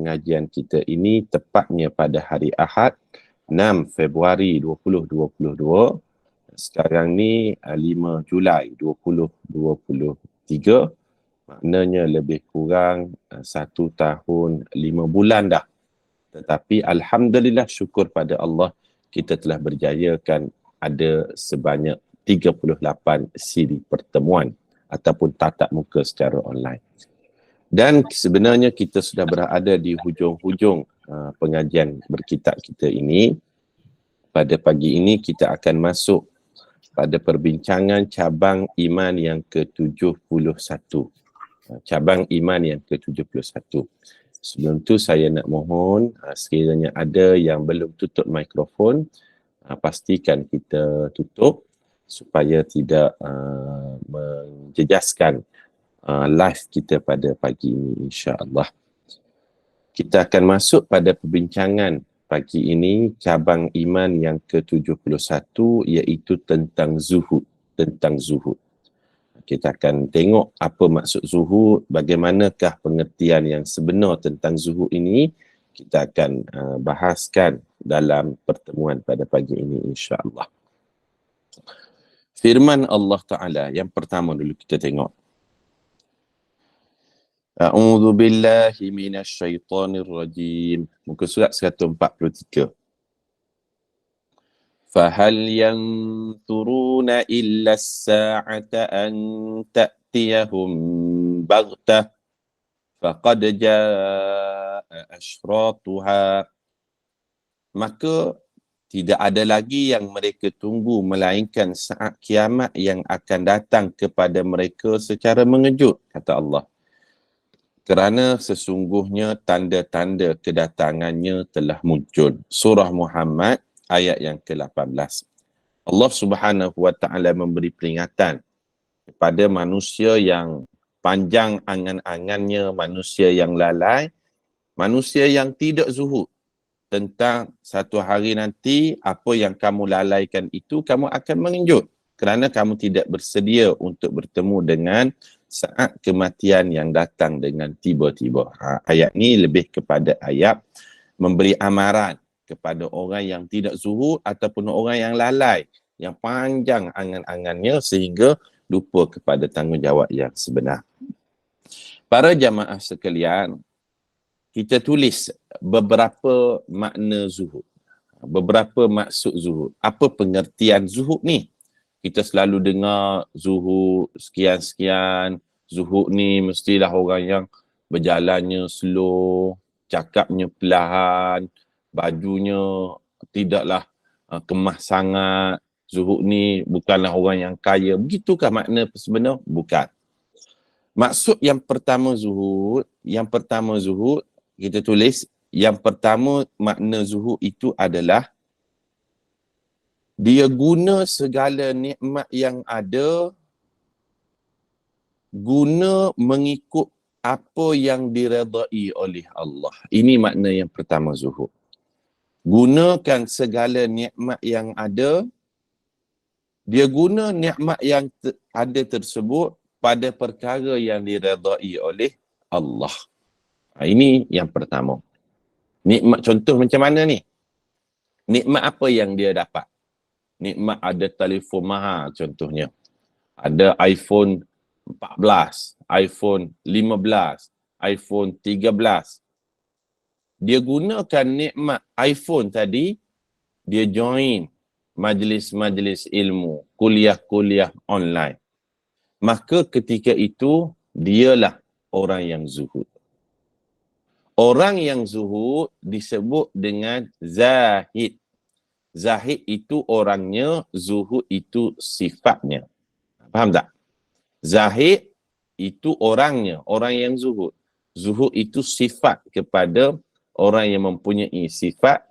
pengajian kita ini tepatnya pada hari Ahad 6 Februari 2022. Sekarang ni 5 Julai 2023. Maknanya lebih kurang 1 tahun 5 bulan dah. Tetapi Alhamdulillah, syukur pada Allah, kita telah berjayakan ada sebanyak 38 siri pertemuan ataupun tatap muka secara online. Dan sebenarnya kita sudah berada di hujung-hujung pengajian berkitab kita ini. Pada pagi ini kita akan masuk pada perbincangan cabang iman yang ke-71. Cabang iman yang ke-71. Sebelum tu saya nak mohon, sekiranya ada yang belum tutup mikrofon, pastikan kita tutup supaya tidak menjejaskan live kita pada pagi ini, insya-Allah. Kita akan masuk pada perbincangan pagi ini, cabang iman yang ke-71, iaitu tentang zuhud. Tentang zuhud. Kita akan tengok apa maksud zuhud, bagaimanakah pengertian yang sebenar tentang zuhud ini. Kita akan bahaskan dalam pertemuan pada pagi ini, insya-Allah. Firman Allah Ta'ala yang pertama dulu kita tengok. A'udzu billahi minasy syaithanir rajim. Muka surat 143. Fahal yanzuruna illa as-sa'ata an ta'tiyahum baghtah faqad jaa'a asyratuha. Maka tidak ada lagi yang mereka tunggu melainkan saat kiamat yang akan datang kepada mereka secara mengejut, kata Allah. Kerana sesungguhnya tanda-tanda kedatangannya telah muncul. Surah Muhammad ayat yang ke-18. Allah Subhanahu wa Ta'ala memberi peringatan kepada manusia yang panjang angan-angannya, manusia yang lalai, manusia yang tidak zuhud, tentang satu hari nanti apa yang kamu lalaikan itu kamu akan mengejut kerana kamu tidak bersedia untuk bertemu dengan saat kematian yang datang dengan tiba-tiba. Ayat ni lebih kepada ayat memberi amaran kepada orang yang tidak zuhud ataupun orang yang lalai, yang panjang angan-angannya sehingga lupa kepada tanggungjawab yang sebenar. Para jamaah sekalian, kita tulis beberapa makna zuhud, beberapa maksud zuhud. Apa pengertian zuhud ni? Kita selalu dengar zuhud sekian-sekian, zuhud ni mestilah orang yang berjalannya slow, cakapnya perlahan, bajunya tidaklah kemas sangat. Zuhud ni bukanlah orang yang kaya. Begitukah makna sebenar? Bukan. Maksud yang pertama zuhud, kita tulis, yang pertama makna zuhud itu adalah dia guna segala nikmat yang ada, guna mengikut apa yang diredai oleh Allah. Ini makna yang pertama zuhud. Gunakan segala nikmat yang ada, dia guna nikmat yang ada tersebut pada perkara yang diredai oleh Allah. Ini yang pertama. Nikmat contoh macam mana ni? Nikmat apa yang dia dapat? Nikmat ada telefon mahal contohnya. Ada iPhone 14, iPhone 15, iPhone 13. Dia gunakan nikmat iPhone tadi, dia join majlis-majlis ilmu, kuliah-kuliah online. Maka ketika itu, dialah orang yang zuhud. Orang yang zuhud disebut dengan zahid. Zahid itu orangnya, zuhud itu sifatnya. Faham tak? Zahid itu orangnya, orang yang zuhud. Zuhud itu sifat kepada orang yang mempunyai sifat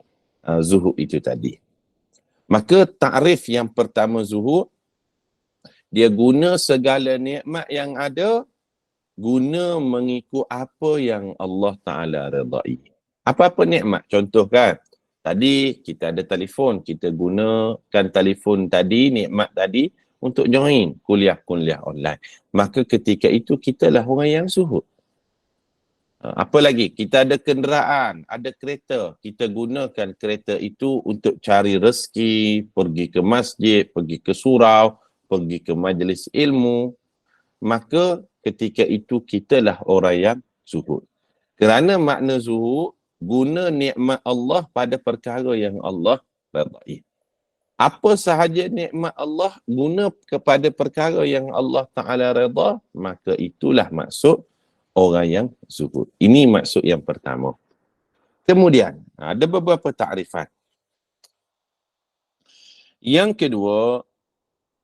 zuhud itu tadi. Maka takrif yang pertama zuhud, dia guna segala nikmat yang ada, guna mengikut apa yang Allah Ta'ala redai. Apa-apa nikmat, contoh kan, tadi kita ada telefon, kita gunakan telefon tadi, nikmat tadi untuk join kuliah-kuliah online. Maka ketika itu kita lah orang yang zuhud. Apa lagi? Kita ada kenderaan, ada kereta. Kita gunakan kereta itu untuk cari rezeki, pergi ke masjid, pergi ke surau, pergi ke majlis ilmu. Maka ketika itu kitalah orang yang zuhud. Kerana makna zuhud, guna nikmat Allah pada perkara yang Allah redai. Apa sahaja nikmat Allah guna kepada perkara yang Allah Ta'ala redha, maka itulah maksud orang yang zuhud. Ini maksud yang pertama. Kemudian, ada beberapa takrifan. Yang kedua,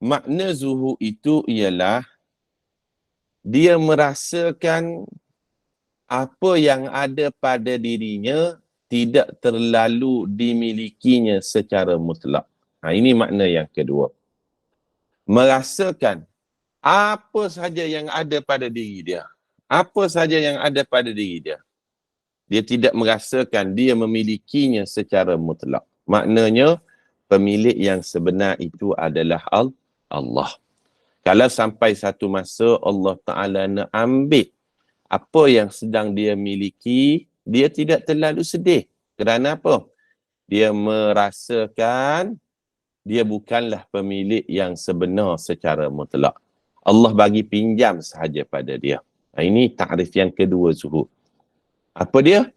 makna zuhud itu ialah dia merasakan apa yang ada pada dirinya tidak terlalu dimilikinya secara mutlak. Ini makna yang kedua. Merasakan apa sahaja yang ada pada diri dia. Apa sahaja yang ada pada diri dia. Dia tidak merasakan dia memilikinya secara mutlak. Maknanya, pemilik yang sebenar itu adalah Allah. Kalau sampai satu masa Allah Ta'ala nak ambil apa yang sedang dia miliki, dia tidak terlalu sedih. Kerana apa? Dia merasakan dia bukanlah pemilik yang sebenar secara mutlak. Allah bagi pinjam sahaja pada dia. Ini takrif yang kedua zuhud. Apa dia?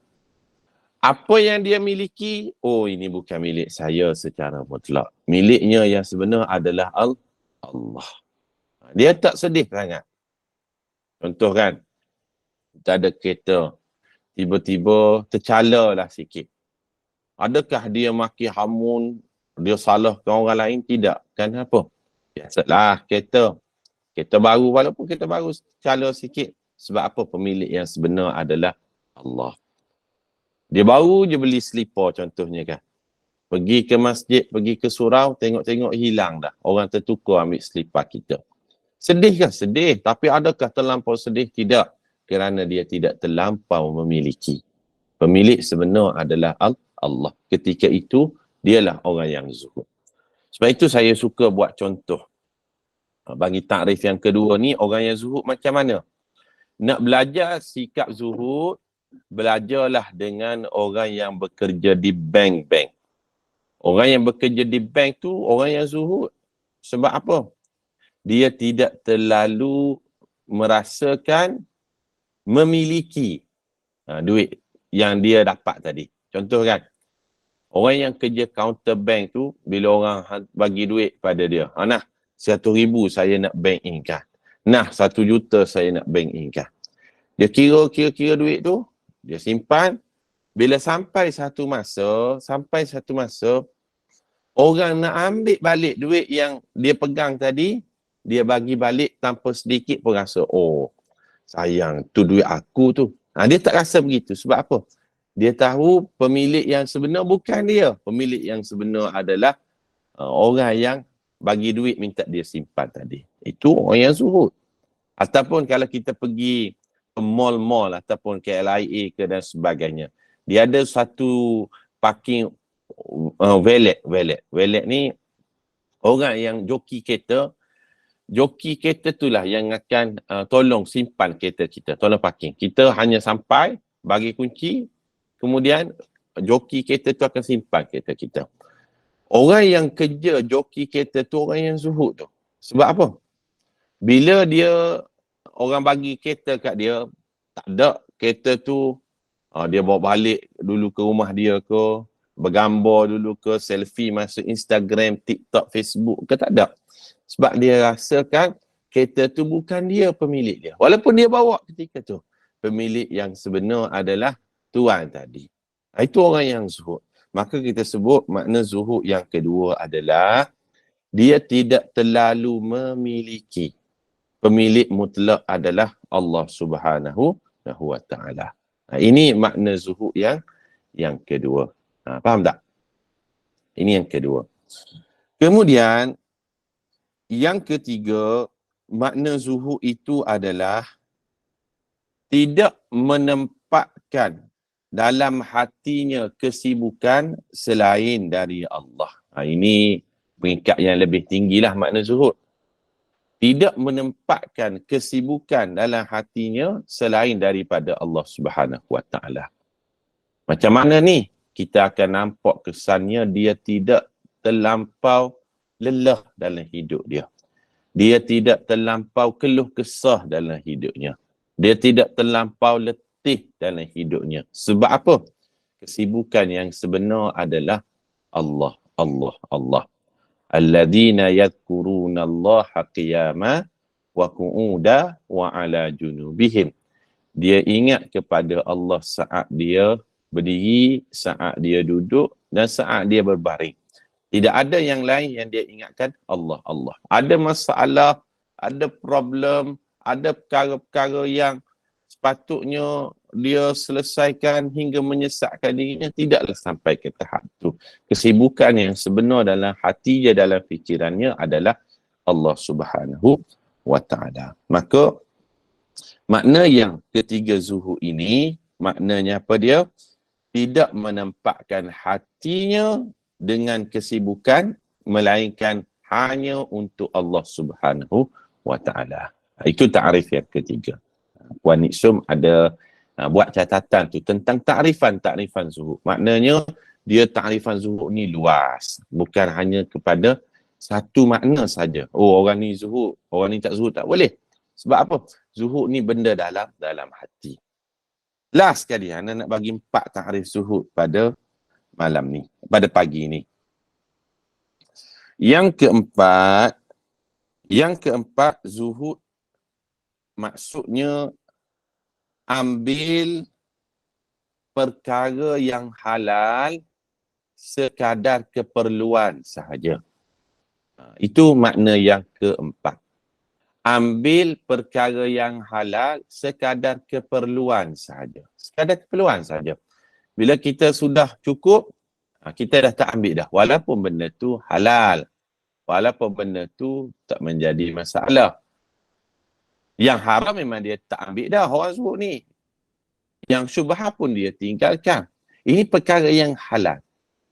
Apa yang dia miliki, oh ini bukan milik saya secara mutlak. Miliknya yang sebenar adalah Allah. Dia tak sedih sangat. Contoh kan, kita ada kereta, tiba-tiba tercala lah sikit. Adakah dia maki hamun, dia salahkan orang lain? Tidak. Kenapa? Biasalah kereta. Kereta baru, walaupun kereta baru cala sikit. Sebab apa? Pemilik yang sebenar adalah Allah. Dia baru je beli selipar contohnya kan. Pergi ke masjid, pergi ke surau, tengok-tengok hilang dah. Orang tertukar ambil selipar kita. Sedih kan? Sedih. Tapi adakah terlampau sedih? Tidak. Kerana dia tidak terlampau memiliki. Pemilik sebenar adalah Allah. Ketika itu, dialah orang yang zuhud. Sebab itu saya suka buat contoh. Bagi takrif yang kedua ni, orang yang zuhud macam mana? Nak belajar sikap zuhud, belajarlah dengan orang yang bekerja di bank-bank. Orang yang bekerja di bank tu, orang yang zuhud. Sebab apa? Dia tidak terlalu merasakan memiliki duit yang dia dapat tadi. Contoh kan, orang yang kerja counter bank tu, bila orang bagi duit pada dia, nah, 100,000 saya nak bank in kan. Nah, 1 juta saya nak bank in kan. Dia kira duit tu, dia simpan. Bila sampai satu masa, orang nak ambil balik duit yang dia pegang tadi, dia bagi balik tanpa sedikit pun rasa, oh, sayang, tu duit aku tu. Dia tak rasa begitu. Sebab apa? Dia tahu pemilik yang sebenar bukan dia. Pemilik yang sebenar adalah orang yang bagi duit minta dia simpan tadi. Itu orang yang zuhud. Ataupun kalau kita pergi ke mall-mall ataupun ke LIA ke dan sebagainya. Dia ada satu parking valet. Valet ni orang yang joki kereta itulah yang akan tolong simpan kereta kita, tolong parking. Kita hanya sampai, bagi kunci, kemudian joki kereta tu akan simpan kereta kita. Orang yang kerja joki kereta tu orang yang zuhud tu. Sebab apa? Bila orang bagi kereta kat dia, tak ada kereta tu, dia bawa balik dulu ke rumah dia ke, bergambar dulu ke, selfie masuk Instagram, TikTok, Facebook ke, tak ada. Sebab dia rasakan kereta tu bukan dia pemilik dia. Walaupun dia bawa ketika tu. Pemilik yang sebenar adalah tuan tadi. Itu orang yang zuhud. Maka kita sebut makna zuhud yang kedua adalah dia tidak terlalu memiliki. Pemilik mutlak adalah Allah Subhanahu wa Ta'ala. Ini makna zuhud yang kedua. Faham tak? Ini yang kedua. Kemudian, yang ketiga, makna zuhud itu adalah tidak menempatkan dalam hatinya kesibukan selain dari Allah. Ini peringkat yang lebih tinggilah makna zuhud. tidak menempatkan kesibukan dalam hatinya selain daripada Allah Subhanahu Wa Taala. Macam mana ni? Kita akan nampak kesannya dia tidak terlampau lelah dalam hidup dia. Dia tidak terlampau keluh kesah dalam hidupnya. Dia tidak terlampau letih dalam hidupnya. Sebab apa? Kesibukan yang sebenar adalah Allah, Allah, Allah. Alladzina yadhkuruna Allaha qiyama wa qu'uda wa ala junubihim. Dia ingat kepada Allah saat dia berdiri, saat dia duduk dan saat dia berbaring. Tidak ada yang lain yang dia ingatkan Allah, Allah. Ada masalah, ada problem, ada perkara-perkara yang sepatutnya dia selesaikan hingga menyesatkan dirinya, tidaklah sampai ke tahap itu. Kesibukan yang sebenar dalam hati dia, dalam fikirannya adalah Allah Subhanahu Wa Taala. Maka makna yang ketiga zuhud ini, maknanya apa dia? Tidak menempatkan hatinya dengan kesibukan, melainkan hanya untuk Allah Subhanahu Wa Taala. Itu ta'rif yang ketiga. Puan Niksum ada buat catatan tu tentang takrifan zuhud. Maknanya dia takrifan zuhud ni luas, bukan hanya kepada satu makna saja. Oh, orang ni zuhud, orang ni tak zuhud, tak boleh. Sebab apa? Zuhud ni benda dalam hati. Last sekali anak nak bagi 4 takrif zuhud pada malam ni, pada pagi ni. Yang keempat zuhud maksudnya ambil perkara yang halal sekadar keperluan sahaja. Itu makna yang keempat. Ambil perkara yang halal sekadar keperluan sahaja. Sekadar keperluan sahaja. Bila kita sudah cukup, kita dah tak ambil dah. Walaupun benda tu halal. Walaupun benda tu tak menjadi masalah. Yang haram memang dia tak ambil dah orang zuhud ni. Yang syubhat pun dia tinggalkan. Ini perkara yang halal.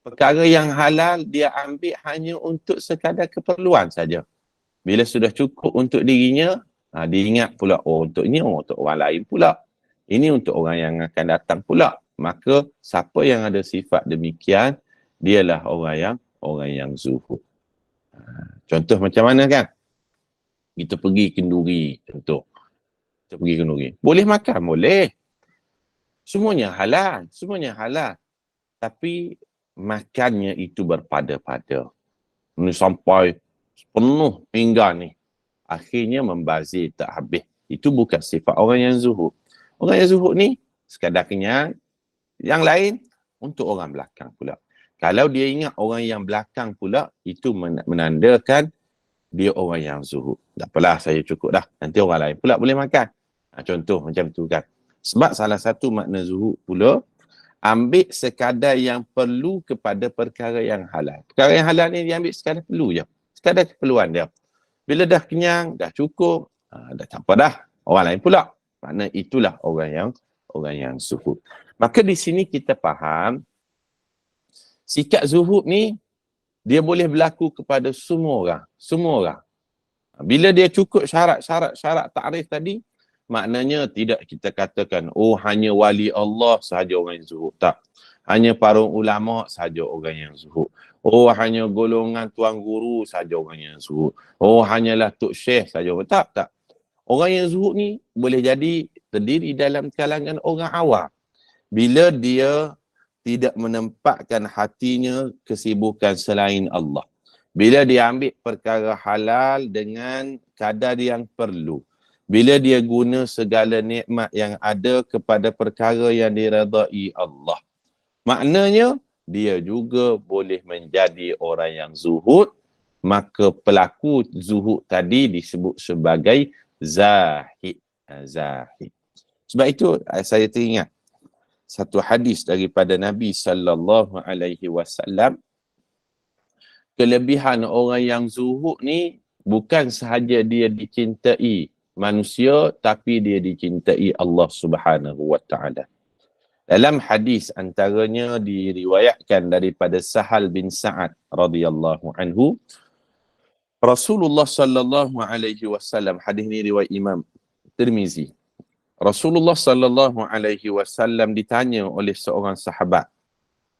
Perkara yang halal dia ambil hanya untuk sekadar keperluan saja. Bila sudah cukup untuk dirinya, dia ingat pula, oh untuk ini, oh untuk orang lain pula. Ini untuk orang yang akan datang pula. Maka siapa yang ada sifat demikian, dialah orang yang zuhud. Contoh macam mana kan? Kita pergi kenduri, contoh. Kita pergi kenduri. Boleh makan? Boleh. Semuanya halal. Tapi makannya itu berpada-pada. Ini sampai penuh pinggan ni. Akhirnya membazir tak habis. Itu bukan sifat orang yang zuhud. Orang yang zuhud ni sekadar kenyang. Yang lain untuk orang belakang pula. Kalau dia ingat orang yang belakang pula, itu menandakan dia orang yang zuhud. Tak apalah, saya cukup dah. Nanti orang lain pula boleh makan. Contoh macam tu kan. Sebab salah satu makna zuhud pula, ambil sekadar yang perlu kepada perkara yang halal. Perkara yang halal ni dia ambil sekadar perlu je. Sekadar keperluan dia. Bila dah kenyang, dah cukup, dah tak apa dah. Orang lain pula. Makna itulah orang yang zuhud. Maka di sini kita faham, sikap zuhud ni, dia boleh berlaku kepada semua orang. Semua orang. Bila dia cukup syarat takrif tadi, maknanya tidak kita katakan, oh hanya wali Allah sahaja orang yang zuhud. Tak. Hanya para ulama sahaja orang yang zuhud. Oh hanya golongan tuan guru sahaja orang yang zuhud. Oh hanyalah tok syekh sahaja. Tak. Orang yang zuhud ni boleh jadi terdiri dalam kalangan orang awam. Bila dia tidak menempatkan hatinya kesibukan selain Allah. Bila dia ambil perkara halal dengan kadar yang perlu. Bila dia guna segala nikmat yang ada kepada perkara yang diredai Allah. Maknanya, dia juga boleh menjadi orang yang zuhud. Maka pelaku zuhud tadi disebut sebagai zahid. Zahid. Sebab itu saya teringat satu hadis daripada Nabi SAW. Kelebihan orang yang zuhud ni bukan sahaja dia dicintai manusia, tapi dia dicintai Allah Subhanahu Wa Taala. Dalam hadis antaranya diriwayatkan daripada Sahal bin Sa'ad radhiyallahu anhu, Rasulullah sallallahu alaihi wasallam, hadis ni riwayat Imam Tirmizi. Rasulullah sallallahu alaihi wasallam ditanya oleh seorang sahabat.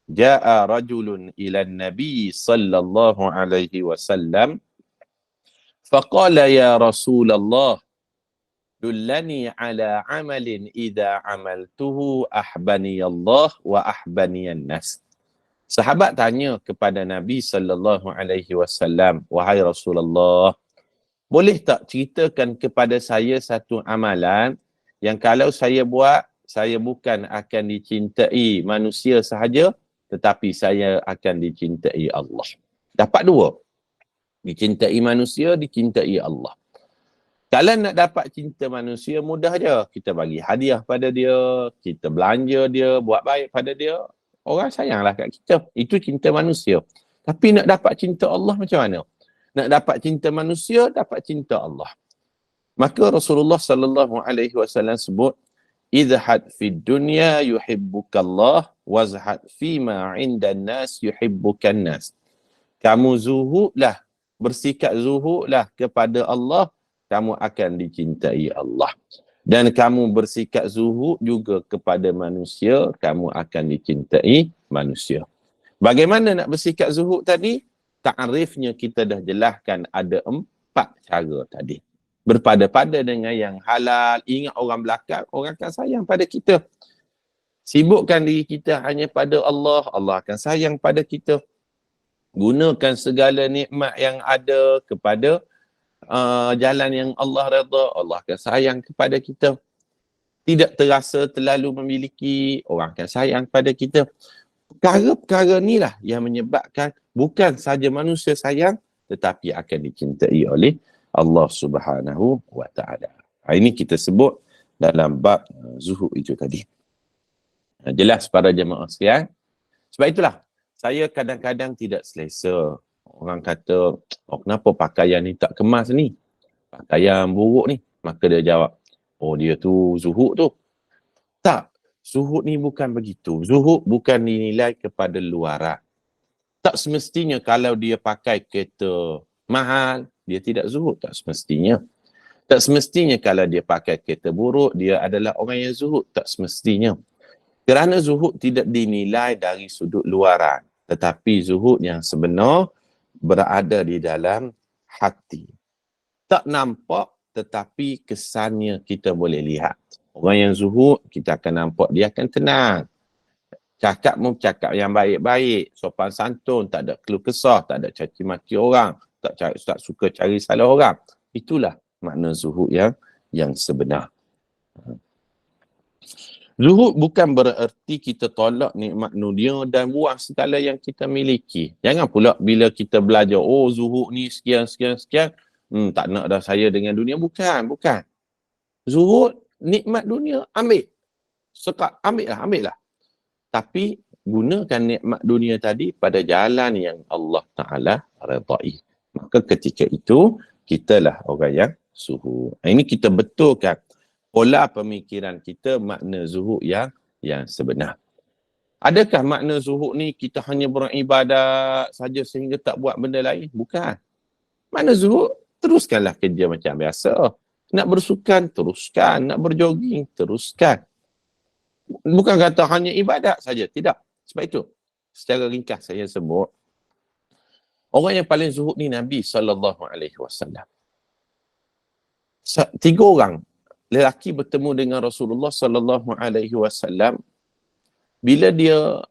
Ja'a rajulun ila Nabi sallallahu alaihi wasallam faqala ya Rasulullah dullani ala amalin idza amaltuhu ahbani Allah wa ahbani an-nas. Sahabat tanya kepada Nabi sallallahu alaihi wasallam, wahai Rasulullah, boleh tak ceritakan kepada saya satu amalan yang kalau saya buat, saya bukan akan dicintai manusia sahaja, tetapi saya akan dicintai Allah. Dapat dua. Dicintai manusia, dicintai Allah. Kalau nak dapat cinta manusia, mudah je. Kita bagi hadiah pada dia, kita belanja dia, buat baik pada dia. Orang sayanglah kat kita. Itu cinta manusia. Tapi nak dapat cinta Allah macam mana? Nak dapat cinta manusia, dapat cinta Allah. Maka Rasulullah sallallahu alaihi wasallam sebut, "Izhad fid dunya yuhibbukallah, wazhad fima 'indan nas yuhibbukan nas." Kamu zuhudlah, bersikap zuhudlah kepada Allah, kamu akan dicintai Allah. Dan kamu bersikap zuhud juga kepada manusia, kamu akan dicintai manusia. Bagaimana nak bersikap zuhud tadi? Ta'rifnya kita dah jelaskan, ada 4 cara tadi. Berpada-pada dengan yang halal, ingat orang belakang, orang akan sayang pada kita. Sibukkan diri kita hanya pada Allah, Allah akan sayang pada kita. Gunakan segala nikmat yang ada kepada jalan yang Allah redha, Allah akan sayang kepada kita. Tidak terasa terlalu memiliki, orang akan sayang pada kita. Perkara-perkara inilah yang menyebabkan bukan saja manusia sayang, tetapi akan dicintai oleh Allah Subhanahu wa ta'ala. Ini kita sebut dalam bab zuhud itu tadi. Jelas para jemaah sekalian. Sebab itulah, saya kadang-kadang tidak selesa. Orang kata, oh kenapa pakaian ni tak kemas ni? Pakaian buruk ni. Maka dia jawab, oh dia tu zuhud tu. Tak, zuhud ni bukan begitu. Zuhud bukan dinilai kepada luaran. Tak semestinya kalau dia pakai kereta mahal, dia tidak zuhud. Tak semestinya. Tak semestinya kalau dia pakai kereta buruk, dia adalah orang yang zuhud. Tak semestinya. Kerana zuhud tidak dinilai dari sudut luaran. Tetapi zuhud yang sebenar berada di dalam hati. Tak nampak, tetapi kesannya kita boleh lihat. Orang yang zuhud, kita akan nampak dia akan tenang. Cakap cakap yang baik-baik, sopan santun, tak ada keluh kesah, tak ada caci maki orang, tak suka cari salah orang. Itulah makna zuhud yang sebenar. Zuhud bukan bererti kita tolak nikmat dunia dan buang segala yang kita miliki. Jangan pula bila kita belajar, oh zuhud ni sekian, tak nak dah saya dengan dunia. Bukan. Zuhud, nikmat dunia, ambil. Ambil lah. Tapi gunakan nikmat dunia tadi pada jalan yang Allah Ta'ala redai. Maka ketika itu, kitalah orang yang zuhud. Ini kita betulkan pola pemikiran kita, makna zuhud yang sebenar. Adakah makna zuhud ni kita hanya beribadat saja sehingga tak buat benda lain? Bukan. Makna zuhud, teruskanlah kerja macam biasa. Nak bersukan, teruskan. Nak berjoging, teruskan. Bukan kata hanya ibadat saja. Tidak. Sebab itu, secara ringkas saya sebut, orang yang paling zuhud ni Nabi SAW. 3 orang lelaki bertemu dengan Rasulullah sallallahu alaihi wasallam. Bila dia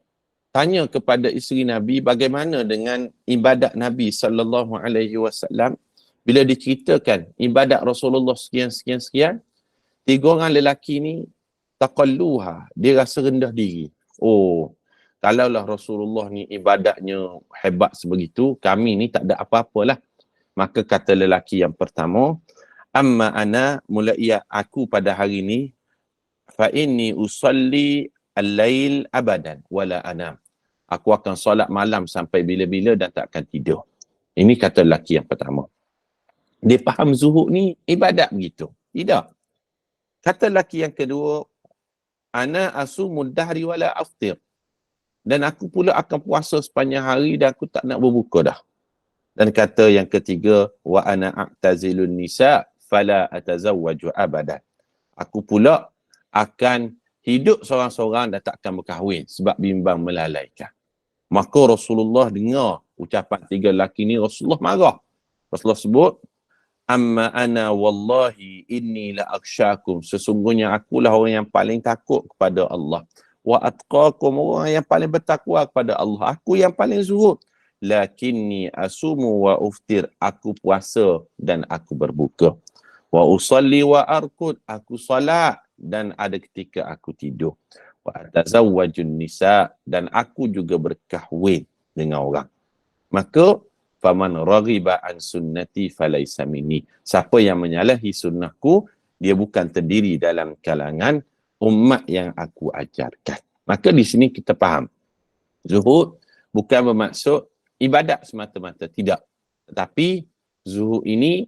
tanya kepada isteri Nabi bagaimana dengan ibadat Nabi sallallahu alaihi wasallam, bila diceritakan ibadat Rasulullah sekian, 3 orang lelaki ni taqalluha, dia rasa rendah diri. Oh, kalaulah Rasulullah ni ibadatnya hebat sebegitu, kami ni tak ada apa-apalah. Maka kata lelaki yang pertama, amma ana, mulai aku pada hari ni, fa inni usalli al-lail abadan wala anam. Aku akan solat malam sampai bila-bila dan tak akan tidur. Ini kata lelaki yang pertama. Dia faham zuhud ni ibadat begitu. Tidak. Kata lelaki yang kedua, ana asumud dahri wala aftir. Dan aku pula akan puasa sepanjang hari dan aku tak nak berbuka dah. Dan kata yang ketiga, wa ana a'tazilun nisa fala atazawwaju abada. Aku pula akan hidup seorang-seorang dan tak akan berkahwin sebab bimbang melalaikan. Maka Rasulullah dengar ucapan tiga lelaki ni, Rasulullah marah. Rasulullah sebut, amma ana wallahi inni la akhsyakum. Sesungguhnya akulah orang yang paling takut kepada Allah. Wa atqakum, orang yang paling bertakwa kepada Allah. Aku yang paling zuhud. Lakinni asumu wa uftir. Aku puasa dan aku berbuka. Wa usalli wa arkud. Aku salat dan ada ketika aku tidur. Wa atazawwajun nisa, dan aku juga berkahwin dengan orang. Maka faman raghiba an sunnati falaysa minni. Siapa yang menyalahi sunnahku, dia bukan terdiri dalam kalangan umat yang aku ajarkan. Maka di sini kita faham, zuhud bukan bermaksud ibadat semata-mata, tidak. Tetapi zuhud ini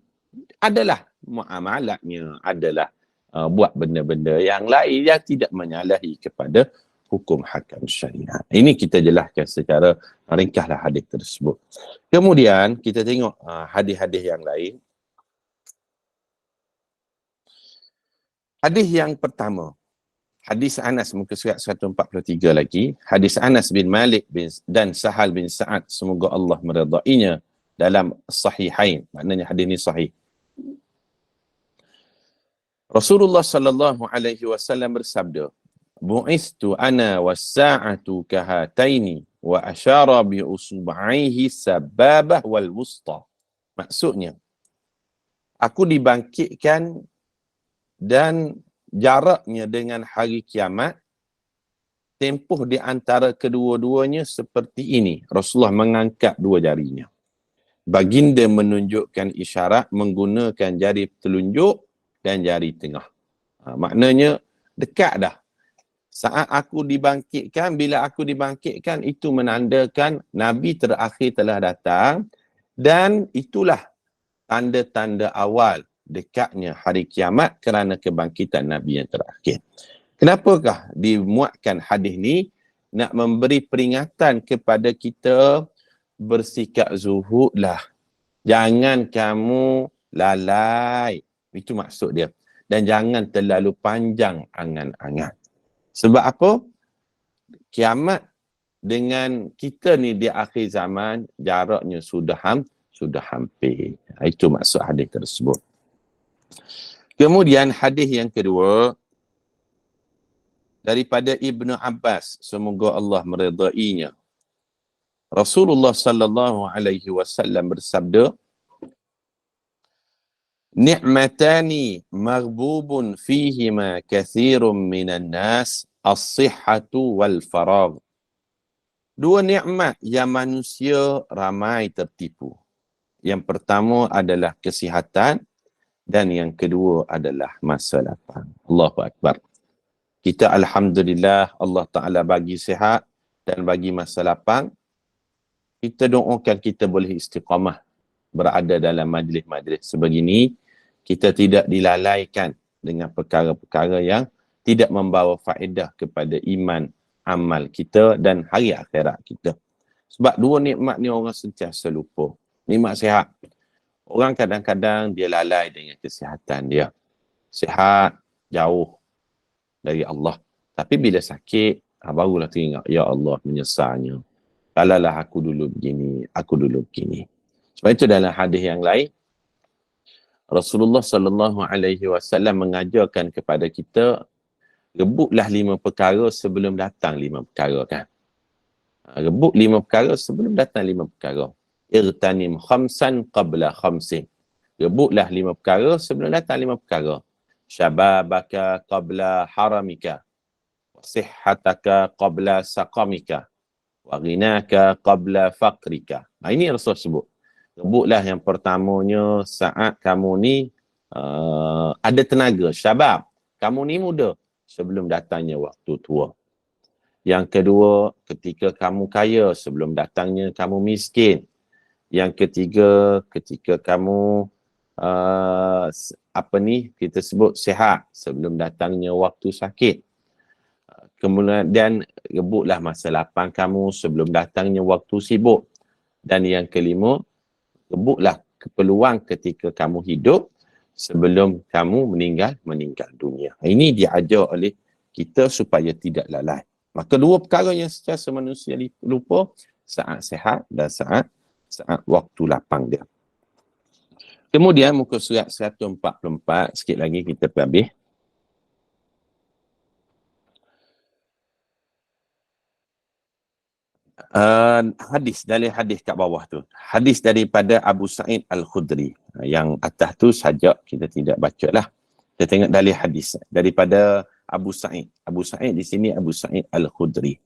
adalah muamalatnya, adalah buat benda-benda yang lain yang tidak menyalahi kepada hukum hakam syariat. Ini kita jelaskan secara ringkaslah hadis tersebut. Kemudian kita tengok hadis-hadis yang lain. Hadis yang pertama, hadis Anas, muka surat 143 lagi. Hadis Anas bin Malik dan Sahal bin Sa'ad, semoga Allah meridainya, dalam Sahihain. Maknanya hadis ini sahih. Rasulullah sallallahu alaihi wasallam bersabda, bu'istu ana was-sa'atu kahataini wa asyara bi usbu'aihi sababah wal wusta. Maksudnya, aku dibangkitkan dan jaraknya dengan hari kiamat, tempoh di antara kedua-duanya seperti ini. Rasulullah mengangkat dua jarinya. Baginda menunjukkan isyarat menggunakan jari telunjuk dan jari tengah. Maknanya dekat dah. Saat aku dibangkitkan, bila aku dibangkitkan, itu menandakan Nabi terakhir telah datang, dan itulah tanda-tanda awal dekatnya hari kiamat kerana kebangkitan Nabi yang terakhir. Kenapakah dimuatkan hadis ni? Nak memberi peringatan kepada kita, bersikap zuhudlah. Jangan kamu lalai. Itu maksud dia. Dan jangan terlalu panjang angan-angan. Sebab apa? Kiamat dengan kita ni di akhir zaman, jaraknya sudah hampir. Itu maksud hadis tersebut. Kemudian hadis yang kedua, daripada Ibnu Abbas, semoga Allah meridainya. Rasulullah sallallahu alaihi wasallam bersabda, ni'matani maghbubun fihima kathirun minan nas, as-sihhatu wal faragh. Dua nikmat yang manusia ramai tertipu. Yang pertama adalah kesihatan, dan yang kedua adalah masa lapang. Allahu Akbar. Kita alhamdulillah Allah Ta'ala bagi sihat dan bagi masa lapang. Kita doakan kita boleh istiqamah berada dalam majlis-majlis sebegini. Kita tidak dilalaikan dengan perkara-perkara yang tidak membawa faedah kepada iman, amal kita dan hari akhirat kita. Sebab dua nikmat ni orang sentiasa lupa. Nikmat sihat. Orang kadang-kadang dia lalai dengan kesihatan dia. Sihat, jauh dari Allah. Tapi bila sakit, barulah teringat, ya Allah, menyesalnya. Kalalah aku dulu begini, aku dulu begini. Sebab itu dalam hadis yang lain, Rasulullah sallallahu alaihi wasallam mengajarkan kepada kita, rebutlah 5 perkara sebelum datang 5 perkara, kan. Rebut 5 perkara sebelum datang 5 perkara. Irtanim khamsan qabla khamsin. Rebutlah 5 perkara sebelum datang 5 perkara. Syababaka qabla haramika. Sihhataka qabla saqamika. Wa ghinaka qabla faqrika. Ini Rasul sebut. Rebutlah yang pertamanya saat kamu ni ada tenaga, syabab. Kamu ni muda sebelum datangnya waktu tua. Yang kedua, ketika kamu kaya sebelum datangnya kamu miskin. Yang ketiga, ketika kamu kita sebut sihat sebelum datangnya waktu sakit. Kemudian rebutlah masa lapang kamu sebelum datangnya waktu sibuk. Dan yang kelima, rebutlah keperluan ketika kamu hidup sebelum kamu meninggal dunia. Ini diajar oleh kita supaya tidak lalai. Maka dua perkara yang secara manusia lupa, saat sehat dan saat waktu lapang dia. Kemudian muka surat 144, sikit lagi kita habis. Dari hadis kat bawah tu. Hadis daripada Abu Sa'id Al-Khudri. Yang atas tu sajak kita tidak baca lah. Kita tengok dari hadis daripada Abu Sa'id. Abu Sa'id di sini Abu Sa'id Al-Khudri.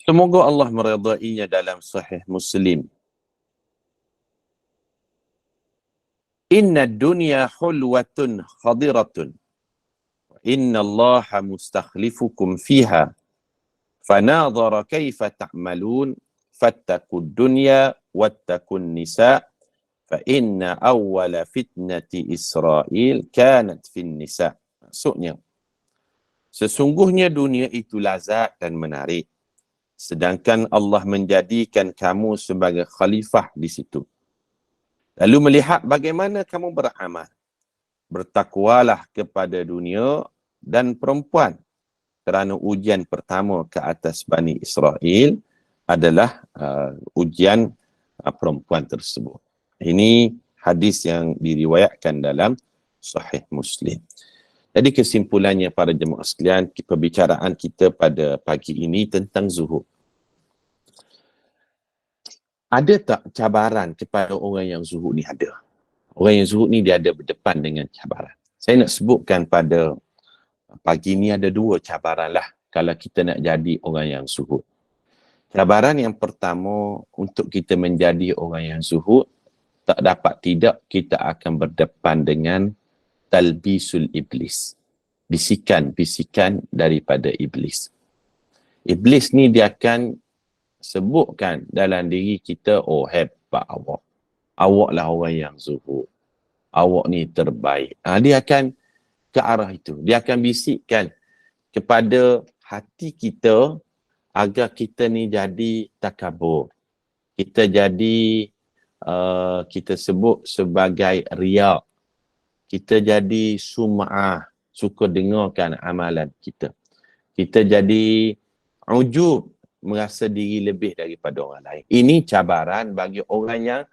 Semoga Allah meridainya dalam Sahih Muslim. Inna dunya hulwatun khadiratun. Inna Allah mustakhlifukum fiha. Fanadhara kaifa ta'malun. Fattakud dunya wattakun nisa. Fa inna awwala fitnati Israel kanat fin nisa. Maksudnya, sesungguhnya dunia itu lazat dan menarik. Sedangkan Allah menjadikan kamu sebagai khalifah di situ. Lalu melihat bagaimana kamu beramal. Bertakwalah kepada dunia dan perempuan. Kerana ujian pertama ke atas Bani Israel adalah ujian perempuan tersebut. Ini hadis yang diriwayatkan dalam Sahih Muslim. Jadi kesimpulannya para jemaah sekalian, perbicaraan kita pada pagi ini tentang zuhud. Ada tak cabaran kepada orang yang zuhud ni? Ada. Orang yang zuhud ni dia ada berdepan dengan cabaran. Saya nak sebutkan pada pagi ni ada dua cabaran lah kalau kita nak jadi orang yang zuhud. Cabaran yang pertama, untuk kita menjadi orang yang zuhud, tak dapat tidak kita akan berdepan dengan talbisul iblis. Bisikan-bisikan daripada iblis. Iblis ni dia akan sebutkan dalam diri kita, oh hebat awak. Awaklah orang yang zuhud. Awak ni terbaik. Dia akan ke arah itu. Dia akan bisikkan kepada hati kita agar kita ni jadi takabur. Kita jadi, kita sebut sebagai riak. Kita jadi sum'ah, suka dengarkan amalan kita. Kita jadi ujub, merasa diri lebih daripada orang lain. Ini cabaran bagi orang yang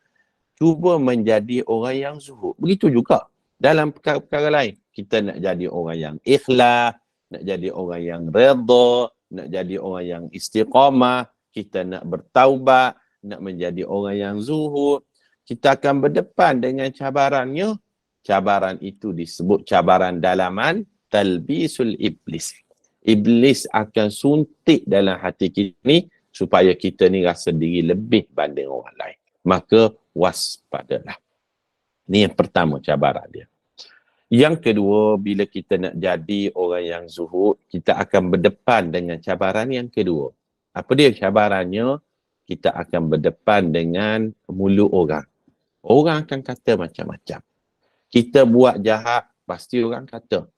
cuba menjadi orang yang zuhud. Begitu juga dalam perkara-perkara lain. Kita nak jadi orang yang ikhlas, nak jadi orang yang redha, nak jadi orang yang istiqamah, kita nak bertaubat, nak menjadi orang yang zuhud. Kita akan berdepan dengan cabarannya. Cabaran itu disebut cabaran dalaman, talbisul iblis. Iblis akan suntik dalam hati kita ni supaya kita ni rasa diri lebih banding orang lain. Maka waspadalah. Ini yang pertama cabaran dia. Yang kedua, bila kita nak jadi orang yang zuhud, kita akan berdepan dengan cabaran yang kedua. Apa dia cabarannya? Kita akan berdepan dengan mulut orang. Orang akan kata macam-macam. Kita buat jahat, pasti orang kata.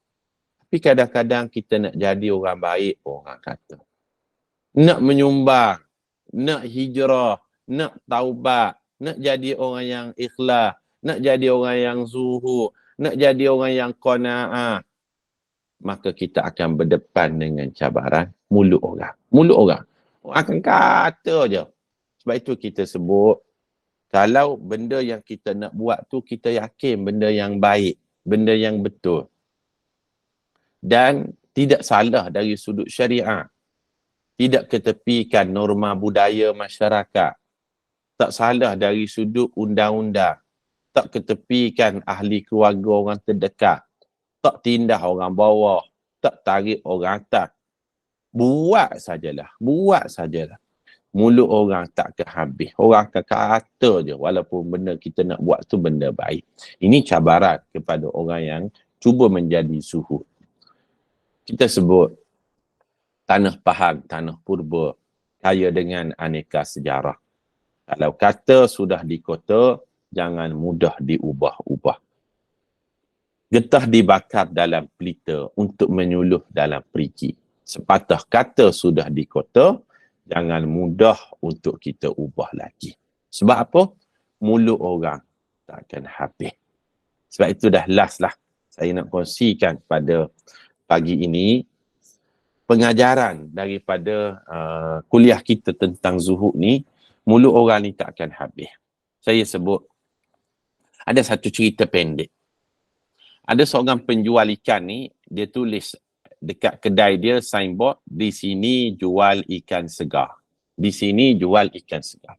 Tapi kadang-kadang kita nak jadi orang baik, orang kata. Nak menyumbang, nak hijrah, nak taubat, nak jadi orang yang ikhlas, nak jadi orang yang zuhud, nak jadi orang yang qanaah, maka kita akan berdepan dengan cabaran mulut orang. Mulut orang. Orang akan kata je. Sebab itu kita sebut, kalau benda yang kita nak buat tu, kita yakin benda yang baik, benda yang betul. Dan tidak salah dari sudut syariah. Tidak ketepikan norma budaya masyarakat. Tak salah dari sudut undang-undang. Tak ketepikan ahli keluarga orang terdekat. Tak tindah orang bawah. Tak tarik orang atas. Buat sajalah. Buat sajalah. Mulut orang tak ke habis. Orang akan kata je walaupun benda kita nak buat tu benda baik. Ini cabaran kepada orang yang cuba menjadi zuhud. Kita sebut tanah Pahang, tanah purba, kaya dengan aneka sejarah. Kalau kata sudah di kota, jangan mudah diubah-ubah. Getah dibakar dalam pelita untuk menyuluh dalam perigi. Sepatah kata sudah di kota, jangan mudah untuk kita ubah lagi. Sebab apa? mulut orang tak akan habis. Sebab itu dah last lah saya nak kongsikan pada pagi ini pengajaran daripada kuliah kita tentang zuhud ni. Mulut orang ni tak akan habis. Saya sebut ada satu cerita pendek. Ada seorang penjual ikan ni, dia tulis dekat kedai dia signboard, di sini jual ikan segar. Di sini jual ikan segar.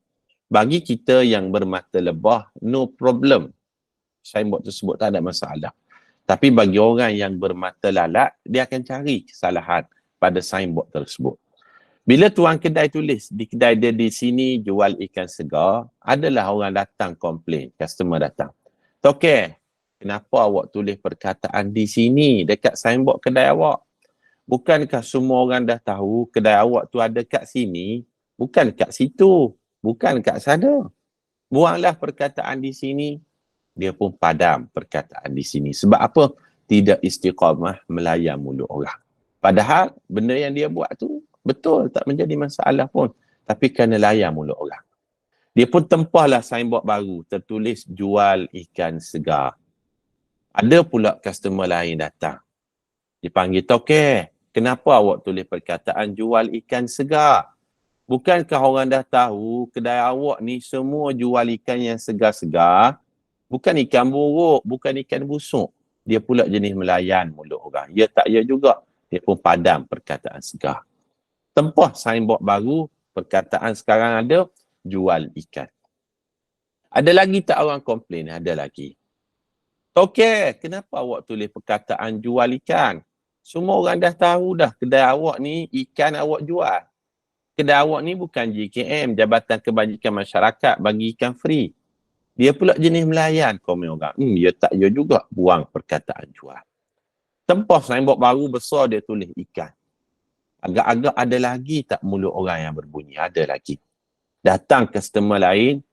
Bagi kita yang bermata lebah, no problem. Signboard tersebut tak ada masalah. Tapi bagi orang yang bermata lalat, dia akan cari kesalahan pada signboard tersebut. Bila tuan kedai tulis di kedai dia di sini jual ikan segar, adalah orang datang komplain, customer datang. Tokek, kenapa awak tulis perkataan di sini dekat signboard kedai awak? Bukankah semua orang dah tahu kedai awak tu ada kat sini, bukan kat situ, bukan kat sana. Buanglah perkataan di sini. Dia pun padam perkataan di sini. Sebab apa? Tidak istiqamah melayan mulut orang. Padahal benda yang dia buat tu betul, tak menjadi masalah pun. Tapi kena layan mulut orang. Dia pun tempahlah signboard baru, tertulis jual ikan segar. Ada pula customer lain datang. Dia panggil, Tokek, kenapa awak tulis perkataan jual ikan segar? Bukankah orang dah tahu kedai awak ni semua jual ikan yang segar-segar? Bukan ikan buruk, bukan ikan busuk. Dia pula jenis melayan mulut orang. Ya tak ya juga. Dia pun padam perkataan segar. Tempah signboard baru, perkataan sekarang ada, jual ikan. Ada lagi tak orang komplain? Ada lagi. Okey, kenapa awak tulis perkataan jual ikan? Semua orang dah tahu dah kedai awak ni ikan awak jual. Kedai awak ni bukan JKM, Jabatan Kebajikan Masyarakat, bagi ikan free. Dia pula jenis melayan komen orang. Ya tak ya juga, buang perkataan jual. Tempah signboard baru besar dia tulis ikan. Agak-agak ada lagi tak mulut orang yang berbunyi? Ada lagi. Datang customer lain,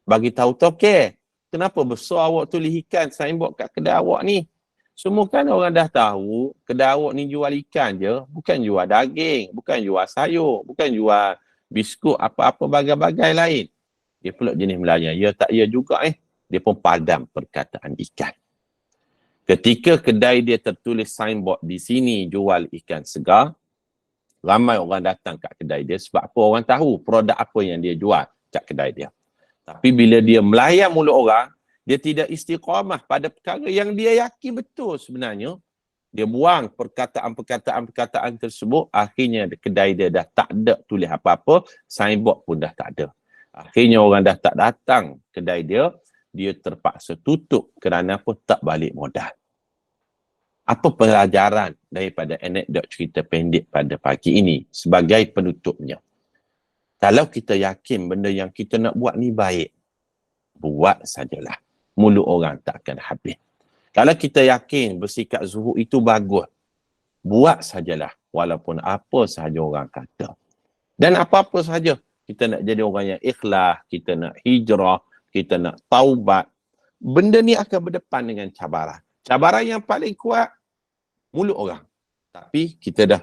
bagi tahu Tokek, kenapa besar awak tulis ikan signboard kat kedai awak ni? Semua kan orang dah tahu kedai awak ni jual ikan je, bukan jual daging, bukan jual sayur, bukan jual biskut, apa-apa bagai-bagai lain. Dia pula jenis melayan. Ya tak ya juga Dia pun padam perkataan ikan. Ketika kedai dia tertulis signboard di sini jual ikan segar, ramai orang datang kat kedai dia sebab apa? Orang tahu produk apa yang dia jual kat kedai dia. Tapi bila dia melayan mulut orang, dia tidak istiqamah pada perkara yang dia yakin betul sebenarnya. Dia buang perkataan-perkataan tersebut, akhirnya kedai dia dah tak ada tulis apa-apa, signboard pun dah tak ada. Akhirnya orang dah tak datang kedai dia, dia terpaksa tutup kerana apa? Tak balik modal. Apa pelajaran daripada anekdot cerita pendek pada pagi ini sebagai penutupnya? Kalau kita yakin benda yang kita nak buat ni baik, buat sajalah. Mulut orang tak akan habis. Kalau kita yakin bersikap zuhud itu bagus, buat sajalah walaupun apa sahaja orang kata. Dan apa-apa sahaja, kita nak jadi orang yang ikhlas, kita nak hijrah, kita nak taubat. Benda ni akan berdepan dengan cabaran. Cabaran yang paling kuat, mulut orang. Tapi kita dah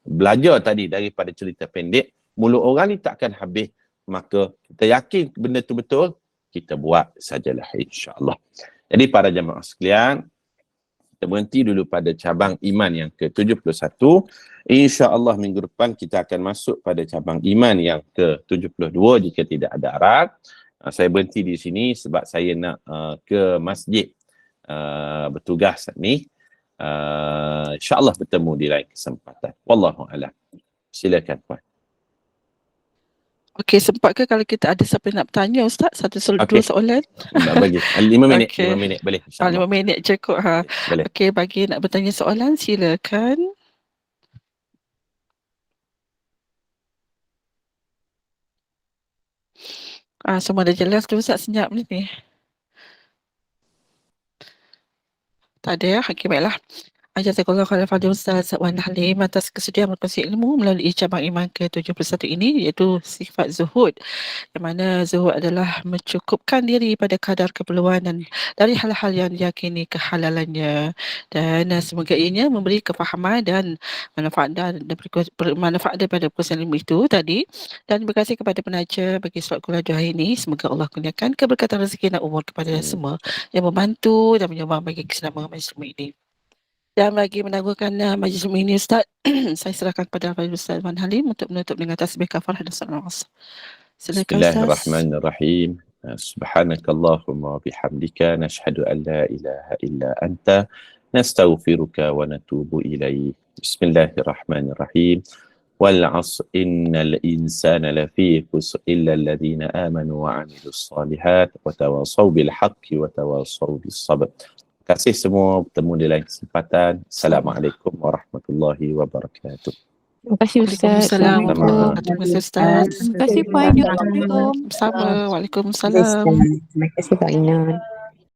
belajar tadi daripada cerita pendek, mulut orang ni takkan habis. Maka kita yakin benda tu betul, kita buat sajalah insya-Allah. Jadi para jemaah sekalian, kita berhenti dulu pada cabang iman yang ke-71. InsyaAllah minggu depan kita akan masuk pada cabang iman yang ke-72 jika tidak ada Arab. Saya berhenti di sini sebab saya nak ke masjid bertugas ni. InsyaAllah bertemu di lain kesempatan. Wallahu'alam. Silakan Puan. Okey, sempat ke kalau kita ada siapa yang nak bertanya Ustaz? Dua soalan. Bagi 5 minit, Okay. 5 minit boleh. 5 minit cukup ha. Boleh. Okey, bagi nak bertanya soalan silakan. Semua dah jelas tu Ustaz, senyap ni. Tak ada ya? Okey, baiklah. Jazakallah khairan kepada Ustaz Wan Halim atas kesediaan berkongsi ilmu melalui cabang iman ke-71 ini, iaitu sifat zuhud, yang mana zuhud adalah mencukupkan diri pada kadar keperluan dan dari hal-hal yang diyakini kehalalannya, dan semoga ianya memberi kefahaman dan manfaat daripada perkongsian ilmu itu tadi. Dan terima kasih kepada penaja bagi solat kuliah hari ini. Semoga Allah kurniakan keberkatan rezeki dan umur kepada semua yang membantu dan menyumbang bagi kesenangan majlis ilmu ini. Dan bagi menangguhkan majlis ilmu ini, Ustaz, saya serahkan kepada Ustaz Wan Halim untuk menutup dengan tasbih kafarah dan salam Rasul. Silakan Ustaz. Bismillahirrahmanirrahim. Subhanakallahumma bihamdika nashhadu an la ilaha illa anta nastaghfiruka wa natubu ilaik. Bismillahirrahmanirrahim. Wal 'asr innal insana lafi khusr illa alladhina amanu wa 'amilus solihat wa tawassaw bil haqqi wa tawassaw bis sabr. Terima kasih semua, bertemu di lain kesempatan. Assalamualaikum warahmatullahi wabarakatuh. Terima kasih Ustaz. Waalaikumsalam. Sama-sama. Terima kasih Ustaz. Terima kasih Puan Assalamualaikum. Sama. Waalaikumsalam. Terima kasih Kak Inan.